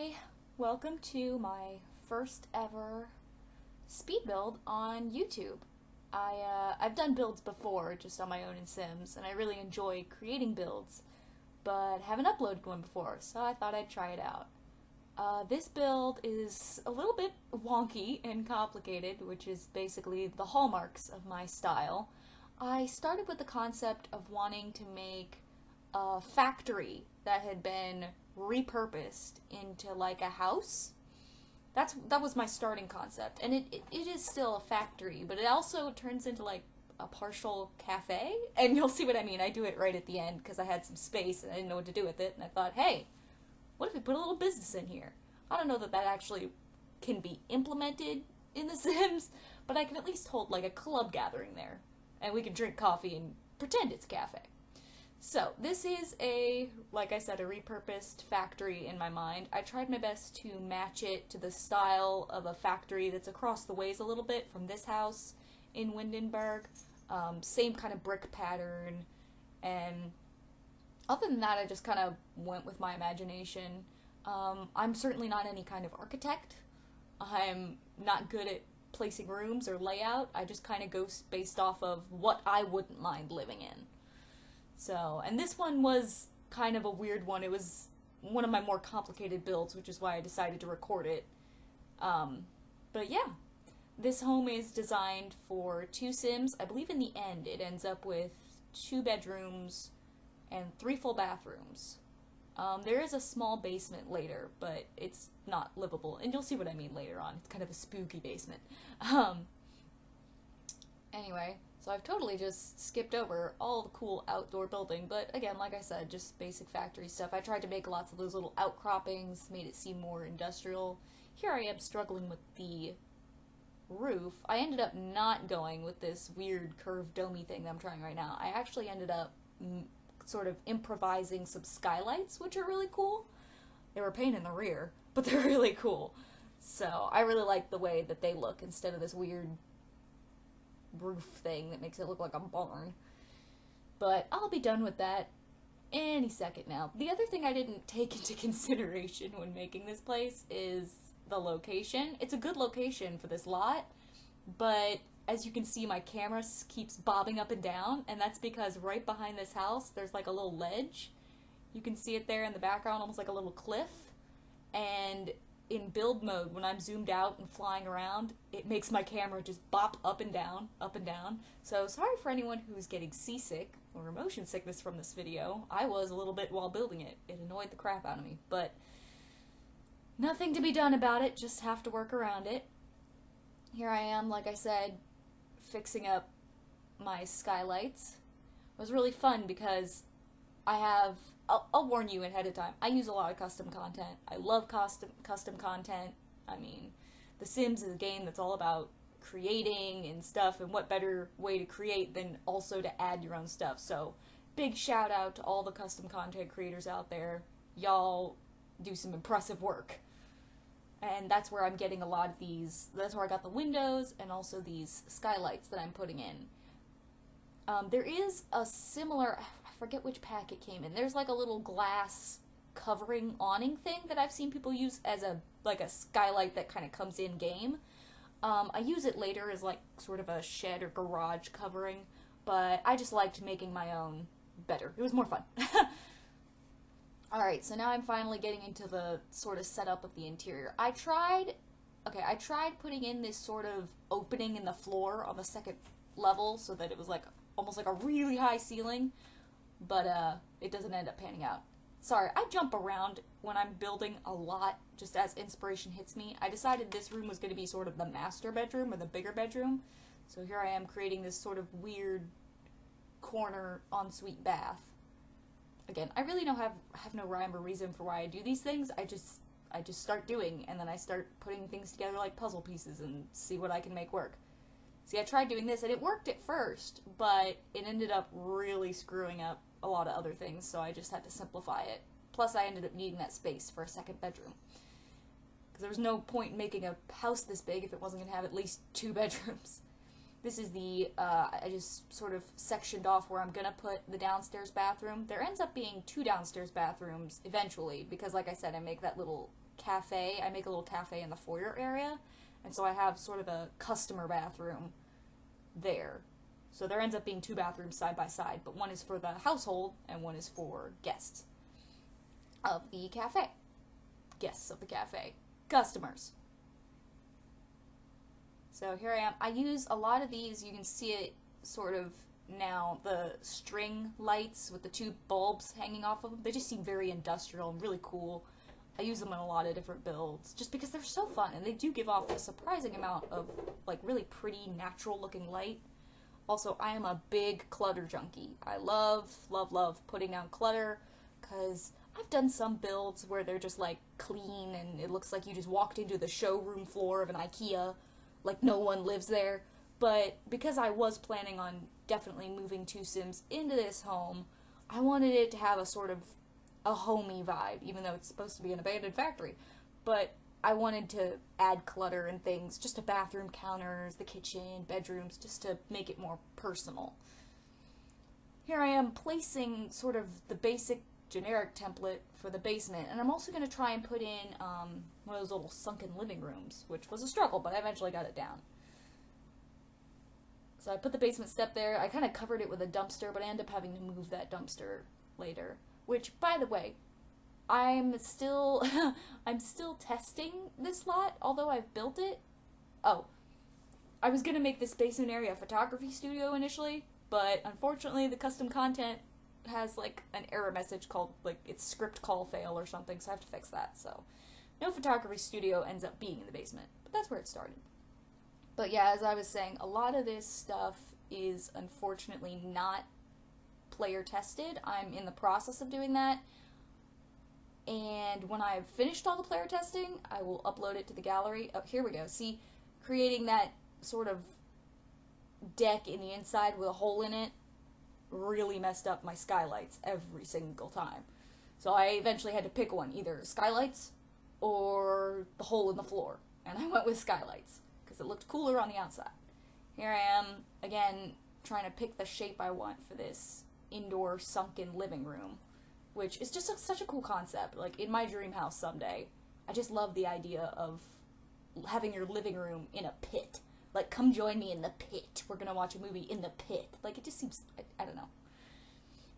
Hi, welcome to my first ever speed build on YouTube. I've done builds before, just on my own in Sims, and I really enjoy creating builds, but haven't uploaded one before, so I thought I'd try it out. This build is a little bit wonky and complicated, which is basically the hallmarks of my style. I started with the concept of wanting to make a factory that had been repurposed into like a house. That was my starting concept, and it is still a factory, but it also turns into like a partial cafe, and you'll see what I mean. I do it right at the end because I had some space and I didn't know what to do with it, and I thought, hey, what if we put a little business in here? I don't know that actually can be implemented in The Sims, but I can at least hold like a club gathering there, and we can drink coffee and pretend it's a cafe. So, this is like I said, a repurposed factory in my mind. I tried my best to match it to the style of a factory that's across the ways a little bit from this house in Windenburg. Same kind of brick pattern, and other than that, I just kind of went with my imagination. I'm certainly not any kind of architect. I'm not good at placing rooms or layout. I just kind of go based off of what I wouldn't mind living in. So, and this one was kind of a weird one. It was one of my more complicated builds, which is why I decided to record it. But yeah, this home is designed for 2 Sims. I believe in the end it ends up with 2 bedrooms and 3 full bathrooms. There is a small basement later, but it's not livable, and you'll see what I mean later on. It's kind of a spooky basement. Anyway, so I've totally just skipped over all the cool outdoor building, but again, like I said, just basic factory stuff. I tried to make lots of those little outcroppings, made it seem more industrial. Here I am struggling with the roof. I ended up not going with this weird curved domey thing that I'm trying right now. I actually ended up sort of improvising some skylights, which are really cool. They were a pain in the rear, but they're really cool. So I really like the way that they look instead of this weird roof thing that makes it look like a barn. But I'll be done with that any second now. The other thing I didn't take into consideration when making this place is the location. It's a good location for this lot, but as you can see, my camera keeps bobbing up and down, and that's because right behind this house there's like a little ledge. You can see it there in the background, almost like a little cliff, and in build mode, when I'm zoomed out and flying around, it makes my camera just bop up and down, up and down. So sorry for anyone who's getting seasick or motion sickness from this video. I was a little bit while building it. It annoyed the crap out of me, but nothing to be done about it, just have to work around it. Here I am, like I said, fixing up my skylights. It was really fun because I'll warn you ahead of time, I use a lot of custom content. I love custom content. I mean, The Sims is a game that's all about creating and stuff, and what better way to create than also to add your own stuff. So, big shout out to all the custom content creators out there. Y'all do some impressive work. And that's where I'm getting a lot of these, that's where I got the windows and also these skylights that I'm putting in. There is a similar, I forget which pack it came in, there's like a little glass covering awning thing that I've seen people use as a skylight that kind of comes in game. I use it later as like sort of a shed or garage covering, but I just liked making my own better. It was more fun. Alright, so now I'm finally getting into the sort of setup of the interior. I tried putting in this sort of opening in the floor on the second level so that it was like almost like a really high ceiling, but it doesn't end up panning out. Sorry, I jump around when I'm building a lot just as inspiration hits me. I decided this room was going to be sort of the master bedroom or the bigger bedroom, so here I am creating this sort of weird corner ensuite bath. Again, I really don't have no rhyme or reason for why I do these things. I just start doing, and then I start putting things together like puzzle pieces and see what I can make work. See, I tried doing this, and it worked at first, but it ended up really screwing up a lot of other things, so I just had to simplify it. Plus, I ended up needing that space for a second bedroom. Because there was no point in making a house this big if it wasn't going to have at least 2 bedrooms. This is the, I just sort of sectioned off where I'm gonna put the downstairs bathroom. There ends up being 2 downstairs bathrooms eventually, because like I said, I make that little cafe. I make a little cafe in the foyer area, and so I have sort of a customer bathroom there. So there ends up being 2 bathrooms side by side, but one is for the household and one is for guests of the cafe. Guests of the cafe. Customers. So here I am. I use a lot of these, you can see it sort of now, the string lights with the 2 bulbs hanging off of them. They just seem very industrial and really cool. I use them in a lot of different builds just because they're so fun, and they do give off a surprising amount of like really pretty natural looking light. Also, I am a big clutter junkie. I love, love, love putting down clutter, because I've done some builds where they're just like clean and it looks like you just walked into the showroom floor of an IKEA, like no one lives there. But because I was planning on definitely moving 2 Sims into this home, I wanted it to have a sort of a homey vibe, even though it's supposed to be an abandoned factory. But I wanted to add clutter and things, just to bathroom counters, the kitchen, bedrooms, just to make it more personal. Here I am placing sort of the basic generic template for the basement, and I'm also going to try and put in one of those little sunken living rooms, which was a struggle, but I eventually got it down. So I put the basement step there. I kind of covered it with a dumpster, but I ended up having to move that dumpster later. Which, by the way, I'm still testing this lot, although I've built it. Oh, I was gonna make this basement area a photography studio initially, but unfortunately the custom content has like an error message called like it's script call fail or something, so I have to fix that. So no photography studio ends up being in the basement, but that's where it started. But yeah, as I was saying, a lot of this stuff is unfortunately not player tested. I'm in the process of doing that, and when I've finished all the player testing, I will upload it to the gallery. Oh, here we go. See, creating that sort of deck in the inside with a hole in it really messed up my skylights every single time. So I eventually had to pick one, either skylights or the hole in the floor, and I went with skylights because it looked cooler on the outside. Here I am, again, trying to pick the shape I want for this indoor sunken living room, which is just such a cool concept. Like, in my dream house someday, I just love the idea of having your living room in a pit. Like, come join me in the pit. We're gonna watch a movie in the pit. Like, it just seems, I don't know.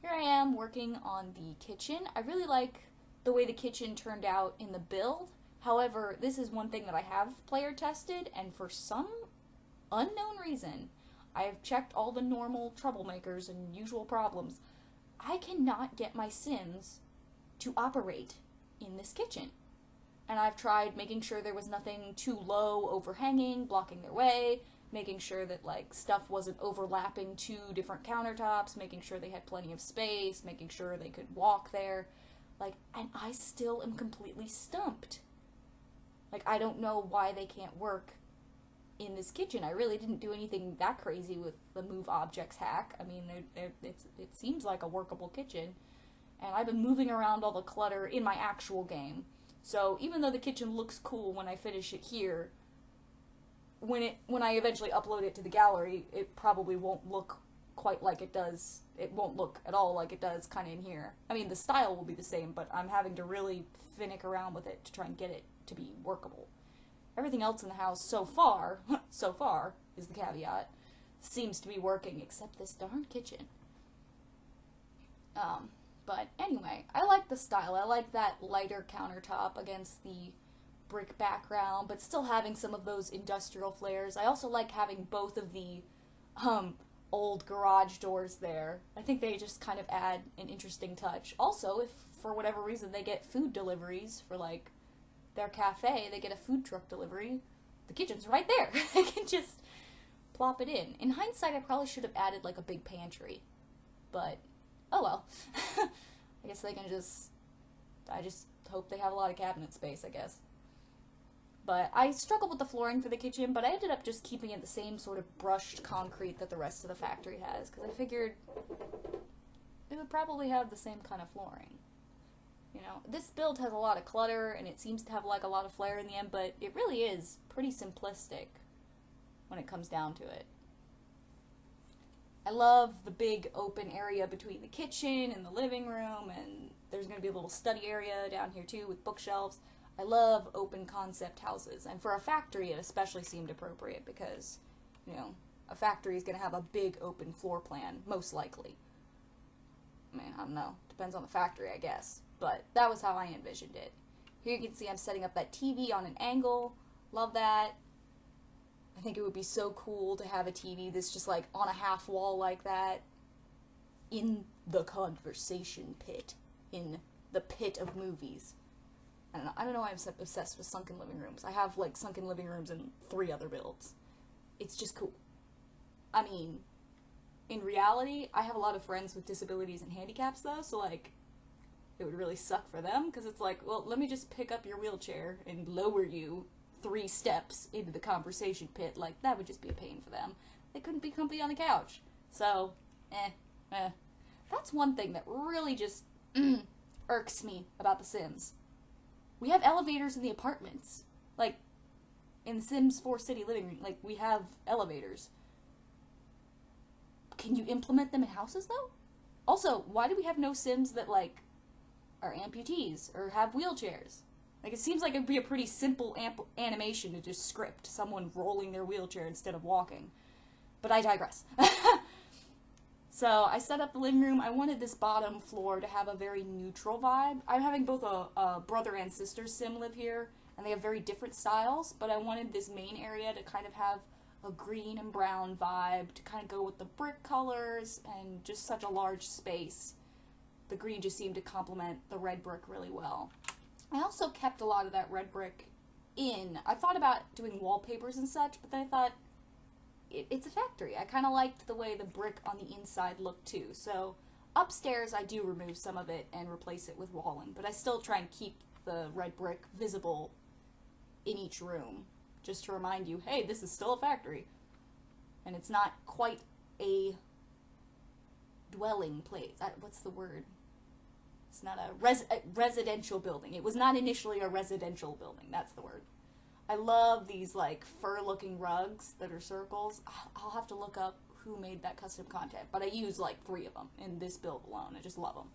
Here I am working on the kitchen. I really like the way the kitchen turned out in the build. However, this is one thing that I have player tested, and for some unknown reason, I have checked all the normal troublemakers and usual problems. I cannot get my Sims to operate in this kitchen. And I've tried making sure there was nothing too low, overhanging, blocking their way, making sure that, like, stuff wasn't overlapping 2 different countertops, making sure they had plenty of space, making sure they could walk there. Like, and I still am completely stumped. Like, I don't know why they can't work in this kitchen. I really didn't do anything that crazy with the move objects hack. I mean, it seems like a workable kitchen. And I've been moving around all the clutter in my actual game. So even though the kitchen looks cool when I finish it here, when I eventually upload it to the gallery, it probably won't look quite like it does. It won't look at all like it does kind of in here. I mean, the style will be the same, but I'm having to really finick around with it to try and get it to be workable. Everything else in the house so far is the caveat, seems to be working, except this darn kitchen. But anyway, I like the style. I like that lighter countertop against the brick background, but still having some of those industrial flares. I also like having both of the old garage doors there. I think they just kind of add an interesting touch. Also, if for whatever reason they get food deliveries for, like, their cafe, they get a food truck delivery, the kitchen's right there. I can just plop it in. In hindsight, I probably should have added, like, a big pantry. But, oh well. I guess they can I just hope they have a lot of cabinet space, I guess. But I struggled with the flooring for the kitchen, but I ended up just keeping it the same sort of brushed concrete that the rest of the factory has, because I figured it would probably have the same kind of flooring. You know, this build has a lot of clutter, and it seems to have, like, a lot of flair in the end, but it really is pretty simplistic when it comes down to it. I love the big open area between the kitchen and the living room, and there's going to be a little study area down here too with bookshelves. I love open concept houses, and for a factory it especially seemed appropriate because, you know, a factory is going to have a big open floor plan, most likely. I mean, I don't know. Depends on the factory, I guess. But that was how I envisioned it. Here you can see I'm setting up that TV on an angle. Love that. I think it would be so cool to have a TV that's just like on a half wall like that in the conversation pit, in the pit of movies. I don't know why I'm obsessed with sunken living rooms. I have like sunken living rooms in 3 other builds. It's just cool. I mean, in reality, I have a lot of friends with disabilities and handicaps though, so like, it would really suck for them, because it's like, well, let me just pick up your wheelchair and lower you 3 steps into the conversation pit. Like, that would just be a pain for them. They couldn't be comfy on the couch. So, That's one thing that really just irks me about The Sims. We have elevators in the apartments. Like, in Sims 4 City Living Room, like, we have elevators. Can you implement them in houses, though? Also, why do we have no Sims that, like, are amputees or have wheelchairs? Like, it seems like it'd be a pretty simple animation to just script someone rolling their wheelchair instead of walking. But I digress. So, I set up the living room. I wanted this bottom floor to have a very neutral vibe. I'm having both a brother and sister Sim live here, and they have very different styles, but I wanted this main area to kind of have a green and brown vibe to kind of go with the brick colors and just such a large space. The green just seemed to complement the red brick really well. I also kept a lot of that red brick in. I thought about doing wallpapers and such, but then I thought, it's a factory. I kind of liked the way the brick on the inside looked too. So upstairs I do remove some of it and replace it with walling, but I still try and keep the red brick visible in each room, just to remind you, hey, this is still a factory. And it's not quite a dwelling place. What's the word? It's not a residential building. It was not initially a residential building. That's the word. I love these, like, fur-looking rugs that are circles. I'll have to look up who made that custom content, but I use, like, 3 of them in this build alone. I just love them.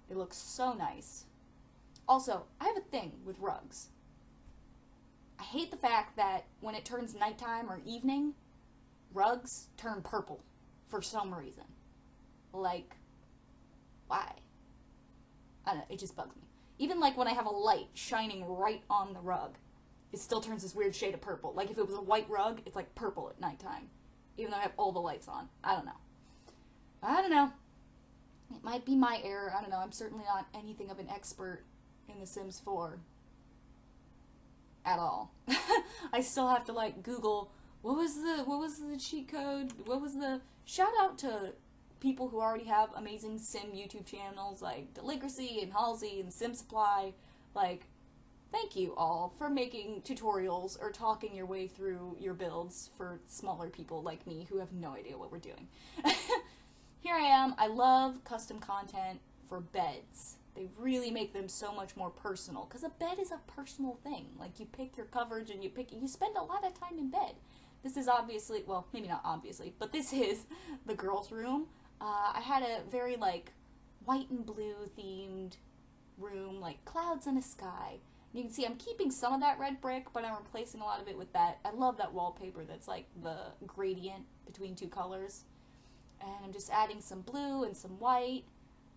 They look so nice. Also, I have a thing with rugs. I hate the fact that when it turns nighttime or evening, rugs turn purple for some reason. Like, why? I don't know, it just bugs me. Even, like, when I have a light shining right on the rug, it still turns this weird shade of purple. Like, if it was a white rug, it's, like, purple at nighttime. Even though I have all the lights on. I don't know. It might be my error. I don't know. I'm certainly not anything of an expert in The Sims 4. At all. I still have to, like, Google, what was the cheat code? Shout out to people who already have amazing Sim YouTube channels, like Deligracy and Halsey and Sim Supply. Like, thank you all for making tutorials or talking your way through your builds for smaller people like me who have no idea what we're doing. Here I am. I love custom content for beds. They really make them so much more personal, because a bed is a personal thing. Like, you pick your coverage and you spend a lot of time in bed. This is obviously, well, maybe not obviously, but this is the girls' room. I had a very, like, white and blue themed room, like clouds in a sky. You can see I'm keeping some of that red brick, but I'm replacing a lot of it with that. I love that wallpaper that's like the gradient between 2 colors. And I'm just adding some blue and some white.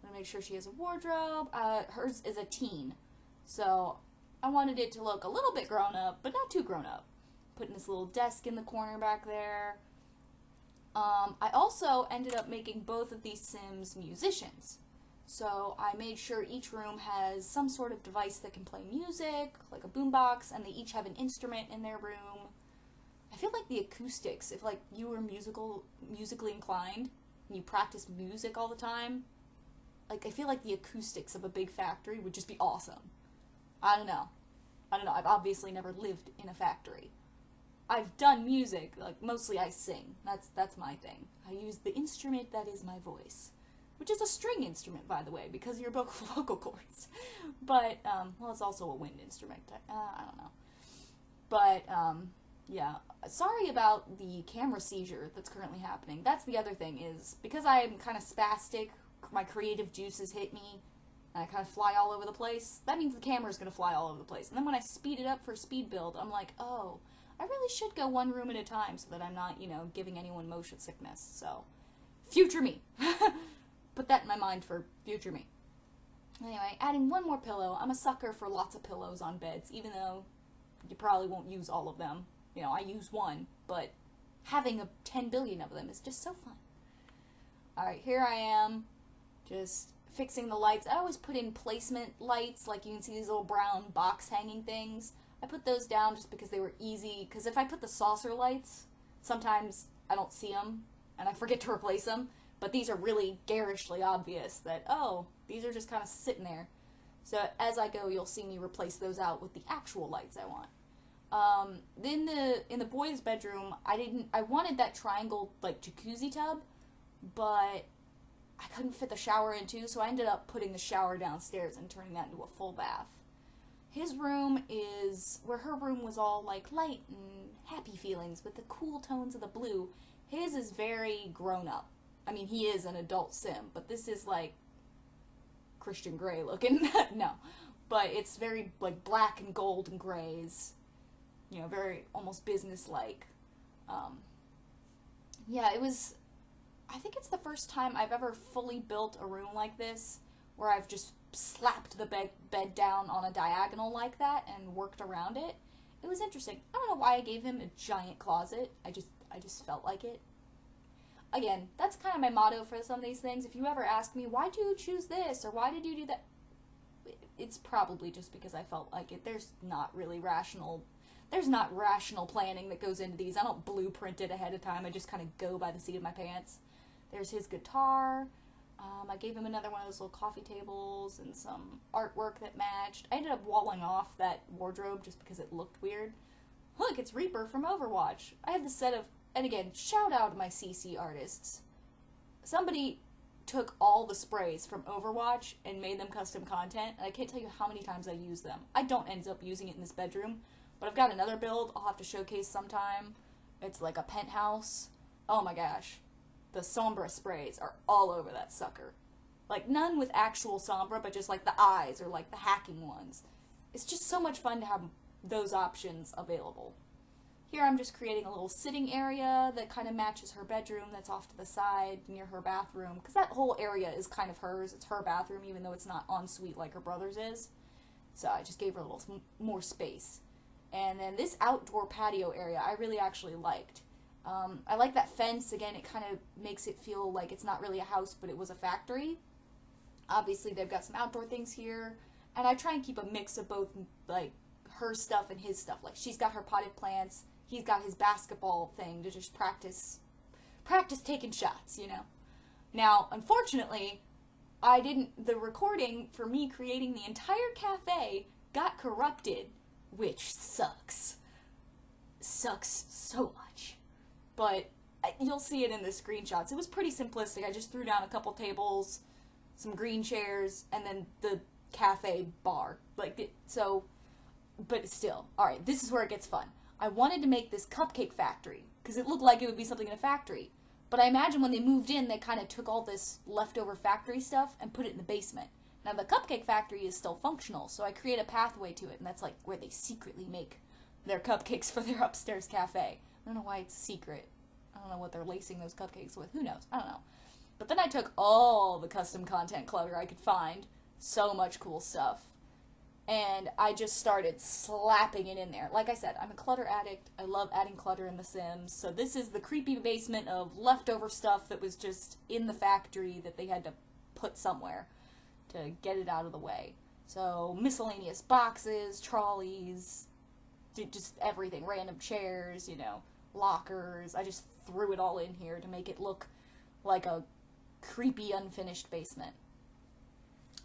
I'm going to make sure she has a wardrobe. Hers is a teen. So I wanted it to look a little bit grown up, but not too grown up. Putting this little desk in the corner back there. I also ended up making both of these Sims musicians. So I made sure each room has some sort of device that can play music, like a boombox, and they each have an instrument in their room. I feel like the acoustics, if like you were musically inclined, and you practice music all the time, like I feel like the acoustics of a big factory would just be awesome. I don't know. I've obviously never lived in a factory. I've done music, like mostly I sing. That's my thing. I use the instrument that is my voice. Which is a string instrument, by the way, because you're both vocal cords. But, well, it's also a wind instrument. I don't know. But, Yeah. Sorry about the camera seizure that's currently happening. That's the other thing is because I am kind of spastic, my creative juices hit me, and I kind of fly all over the place. That means the camera's going to fly all over the place. And then when I speed it up for speed build, I'm like, oh, I really should go one room at a time so that I'm not, giving anyone motion sickness. So, future me. Put that in my mind for future me. Anyway, adding one more pillow. I'm a sucker for lots of pillows on beds, even though you probably won't use all of them. I use one, but having 10 billion of them is just so fun. Alright, here I am, just fixing the lights. I always put in placement lights, like you can see these little brown box hanging things. I put those down just because they were easy, because if I put the saucer lights, sometimes I don't see them, and I forget to replace them, but these are really garishly obvious that, oh, these are just kind of sitting there. So as I go, you'll see me replace those out with the actual lights I want. Then in the boys' bedroom, I wanted that triangle, like, jacuzzi tub, but I couldn't fit the shower in too, so I ended up putting the shower downstairs and turning that into a full bath. His room is where her room was all, like, light and happy feelings with the cool tones of the blue. His is very grown up. I mean, he is an adult sim, but this is, like, Christian Grey looking. No. But it's very, like, black and gold and grays. Very almost business-like. Yeah, I think it's the first time I've ever fully built a room like this, where I've just slapped the bed down on a diagonal like that and worked around it. It was interesting. I don't know why I gave him a giant closet. I just felt like it. Again, that's kind of my motto for some of these things. If you ever ask me, why do you choose this, or why did you do that? It's probably just because I felt like it. There's not rational planning that goes into these. I don't blueprint it ahead of time. I just kind of go by the seat of my pants. There's his guitar. I gave him another one of those little coffee tables and some artwork that matched. I ended up walling off that wardrobe just because it looked weird. Look, it's Reaper from Overwatch. I have this set of, and again, shout out to my CC artists. Somebody took all the sprays from Overwatch and made them custom content, and I can't tell you how many times I use them. I don't end up using it in this bedroom, but I've got another build I'll have to showcase sometime. It's like a penthouse. Oh my gosh. The Sombra sprays are all over that sucker. Like, none with actual Sombra, but just like the eyes or like the hacking ones. It's just so much fun to have those options available. Here I'm just creating a little sitting area that kind of matches her bedroom that's off to the side near her bathroom. Because that whole area is kind of hers. It's her bathroom, even though it's not ensuite like her brother's is. So I just gave her a little more space. And then this outdoor patio area I really actually liked. I like that fence. Again, it kind of makes it feel like it's not really a house, but it was a factory. Obviously, they've got some outdoor things here. And I try and keep a mix of both, like, her stuff and his stuff. Like, she's got her potted plants. He's got his basketball thing to just practice taking shots, Now, unfortunately, the recording for me creating the entire cafe got corrupted, which sucks. Sucks so much. But you'll see it in the screenshots. It was pretty simplistic. I just threw down a couple tables, some green chairs, and then the cafe bar. But still. Alright, this is where it gets fun. I wanted to make this cupcake factory, because it looked like it would be something in a factory. But I imagine when they moved in, they kind of took all this leftover factory stuff and put it in the basement. Now, the cupcake factory is still functional, so I create a pathway to it, and that's like where they secretly make their cupcakes for their upstairs cafe. I don't know why it's secret. I don't know what they're lacing those cupcakes with. Who knows? I don't know. But then I took all the custom content clutter I could find. So much cool stuff. And I just started slapping it in there. Like I said, I'm a clutter addict. I love adding clutter in The Sims. So this is the creepy basement of leftover stuff that was just in the factory that they had to put somewhere to get it out of the way. So miscellaneous boxes, trolleys, just everything. Random chairs, lockers. I just threw it all in here to make it look like a creepy unfinished basement.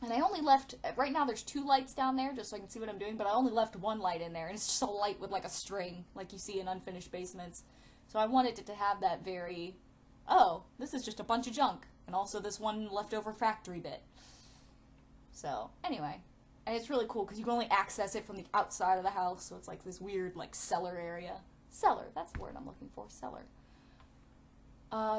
And I only left, right now there's 2 lights down there, just so I can see what I'm doing, but I only left 1 light in there, and it's just a light with like a string, like you see in unfinished basements. So I wanted it to have that very, oh, this is just a bunch of junk, and also this one leftover factory bit. So, anyway, and it's really cool, because you can only access it from the outside of the house, so it's like this weird, like, cellar area. cellar. That's the word I'm looking for, cellar.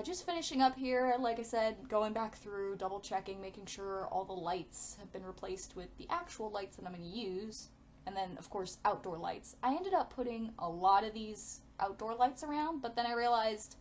Just finishing up here, like I said, going back through, double checking, making sure all the lights have been replaced with the actual lights that I'm going to use. And then, of course, outdoor lights. I ended up putting a lot of these outdoor lights around, but then I realized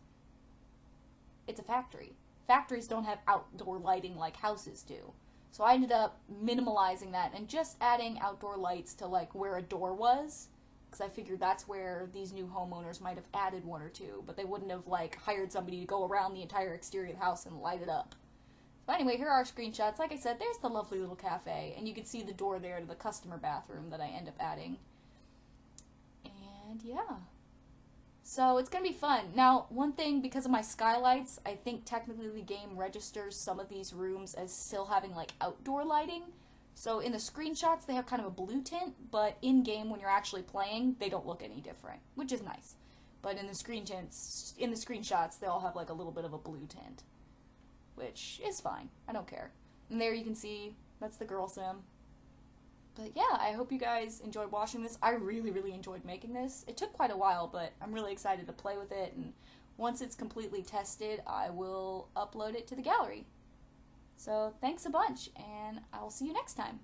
it's a factory. Factories don't have outdoor lighting like houses do. So I ended up minimalizing that and just adding outdoor lights to like where a door was, because I figured that's where these new homeowners might have added one or two, but they wouldn't have like hired somebody to go around the entire exterior of the house and light it up. But anyway, here are our screenshots. Like I said, there's the lovely little cafe, and you can see the door there to the customer bathroom that I end up adding. And yeah. So it's going to be fun. Now, one thing, because of my skylights, I think technically the game registers some of these rooms as still having like outdoor lighting. So in the screenshots, they have kind of a blue tint, but in-game, when you're actually playing, they don't look any different, which is nice. But in the screenshots, they all have like a little bit of a blue tint, which is fine. I don't care. And there you can see, that's the girl sim. But yeah, I hope you guys enjoyed watching this. I really, really enjoyed making this. It took quite a while, but I'm really excited to play with it, and once it's completely tested, I will upload it to the gallery. So thanks a bunch, and I will see you next time.